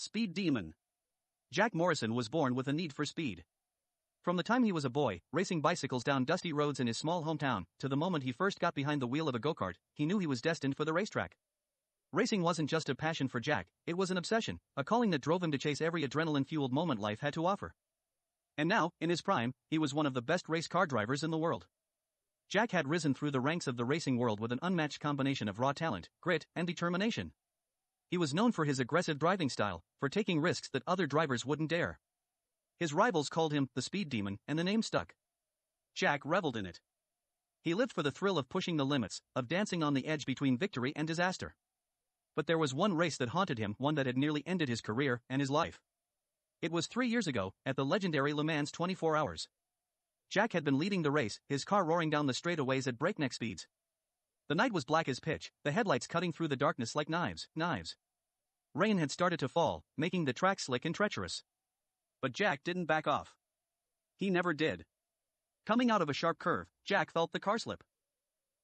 Speed Demon. Jack Morrison was born with a need for speed. From the time he was a boy, racing bicycles down dusty roads in his small hometown, to the moment he first got behind the wheel of a go-kart, he knew he was destined for the racetrack. Racing wasn't just a passion for Jack, it was an obsession, a calling that drove him to chase every adrenaline-fueled moment life had to offer. And now, in his prime, he was one of the best race car drivers in the world. Jack had risen through the ranks of the racing world with an unmatched combination of raw talent, grit, and determination. He was known for his aggressive driving style, for taking risks that other drivers wouldn't dare. His rivals called him the Speed Demon, and the name stuck. Jack reveled in it. He lived for the thrill of pushing the limits, of dancing on the edge between victory and disaster. But there was one race that haunted him, one that had nearly ended his career and his life. It was 3 years ago, at the legendary Le Mans 24 Hours. Jack had been leading the race, his car roaring down the straightaways at breakneck speeds. The night was black as pitch, the headlights cutting through the darkness like knives. Rain had started to fall, making the track slick and treacherous. But Jack didn't back off. He never did. Coming out of a sharp curve, Jack felt the car slip.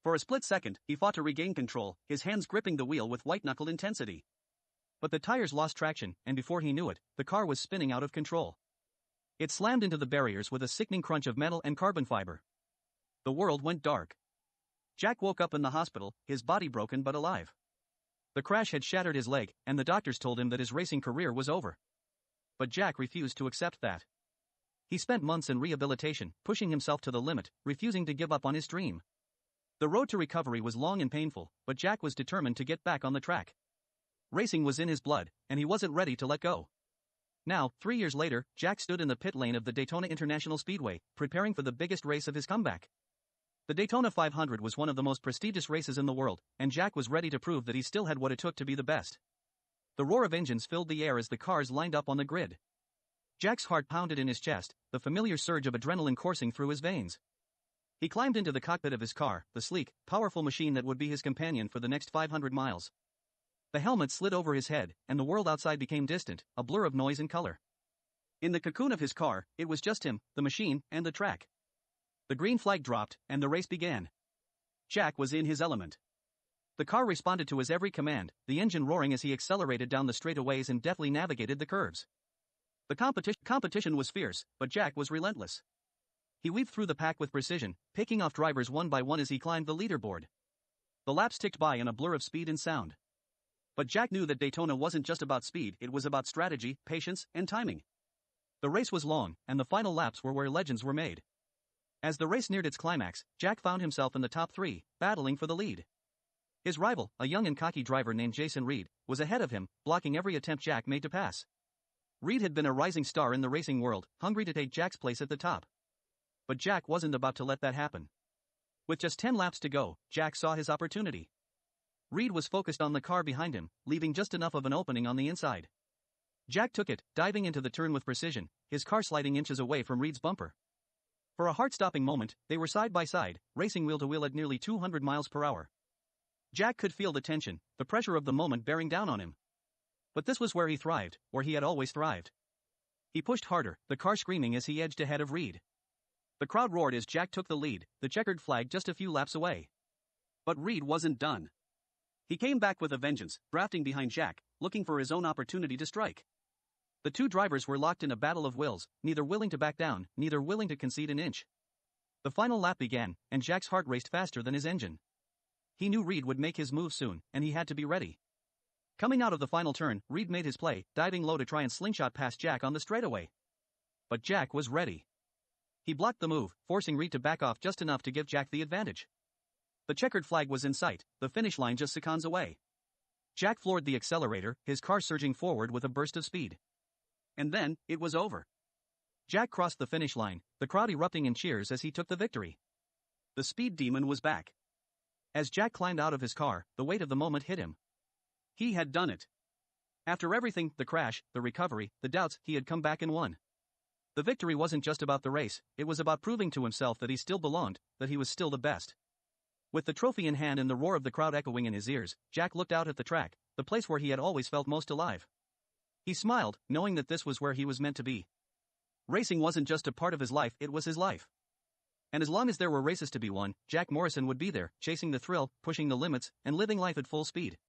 For a split second, he fought to regain control, his hands gripping the wheel with white-knuckled intensity. But the tires lost traction, and before he knew it, the car was spinning out of control. It slammed into the barriers with a sickening crunch of metal and carbon fiber. The world went dark. Jack woke up in the hospital, his body broken but alive. The crash had shattered his leg, and the doctors told him that his racing career was over. But Jack refused to accept that. He spent months in rehabilitation, pushing himself to the limit, refusing to give up on his dream. The road to recovery was long and painful, but Jack was determined to get back on the track. Racing was in his blood, and he wasn't ready to let go. Now, 3 years later, Jack stood in the pit lane of the Daytona International Speedway, preparing for the biggest race of his comeback. The Daytona 500 was one of the most prestigious races in the world, and Jack was ready to prove that he still had what it took to be the best. The roar of engines filled the air as the cars lined up on the grid. Jack's heart pounded in his chest, the familiar surge of adrenaline coursing through his veins. He climbed into the cockpit of his car, the sleek, powerful machine that would be his companion for the next 500 miles. The helmet slid over his head, and the world outside became distant, a blur of noise and color. In the cocoon of his car, it was just him, the machine, and the track. The green flag dropped, and the race began. Jack was in his element. The car responded to his every command, the engine roaring as he accelerated down the straightaways and deftly navigated the curves. The competition was fierce, but Jack was relentless. He weaved through the pack with precision, picking off drivers one by one as he climbed the leaderboard. The laps ticked by in a blur of speed and sound. But Jack knew that Daytona wasn't just about speed, it was about strategy, patience, and timing. The race was long, and the final laps were where legends were made. As the race neared its climax, Jack found himself in the top 3, battling for the lead. His rival, a young and cocky driver named Jason Reed, was ahead of him, blocking every attempt Jack made to pass. Reed had been a rising star in the racing world, hungry to take Jack's place at the top. But Jack wasn't about to let that happen. With just 10 laps to go, Jack saw his opportunity. Reed was focused on the car behind him, leaving just enough of an opening on the inside. Jack took it, diving into the turn with precision, his car sliding inches away from Reed's bumper. For a heart-stopping moment, they were side by side, racing wheel to wheel at nearly 200 miles per hour. Jack could feel the tension, the pressure of the moment bearing down on him. But this was where he thrived, where he had always thrived. He pushed harder, the car screaming as he edged ahead of Reed. The crowd roared as Jack took the lead, the checkered flag just a few laps away. But Reed wasn't done. He came back with a vengeance, drafting behind Jack, looking for his own opportunity to strike. The two drivers were locked in a battle of wills, neither willing to back down, neither willing to concede an inch. The final lap began, and Jack's heart raced faster than his engine. He knew Reed would make his move soon, and he had to be ready. Coming out of the final turn, Reed made his play, diving low to try and slingshot past Jack on the straightaway. But Jack was ready. He blocked the move, forcing Reed to back off just enough to give Jack the advantage. The checkered flag was in sight, the finish line just seconds away. Jack floored the accelerator, his car surging forward with a burst of speed. And then, it was over. Jack crossed the finish line, the crowd erupting in cheers as he took the victory. The Speed Demon was back. As Jack climbed out of his car, the weight of the moment hit him. He had done it. After everything, the crash, the recovery, the doubts, he had come back and won. The victory wasn't just about the race, it was about proving to himself that he still belonged, that he was still the best. With the trophy in hand and the roar of the crowd echoing in his ears, Jack looked out at the track, the place where he had always felt most alive. He smiled, knowing that this was where he was meant to be. Racing wasn't just a part of his life, it was his life. And as long as there were races to be won, Jack Morrison would be there, chasing the thrill, pushing the limits, and living life at full speed.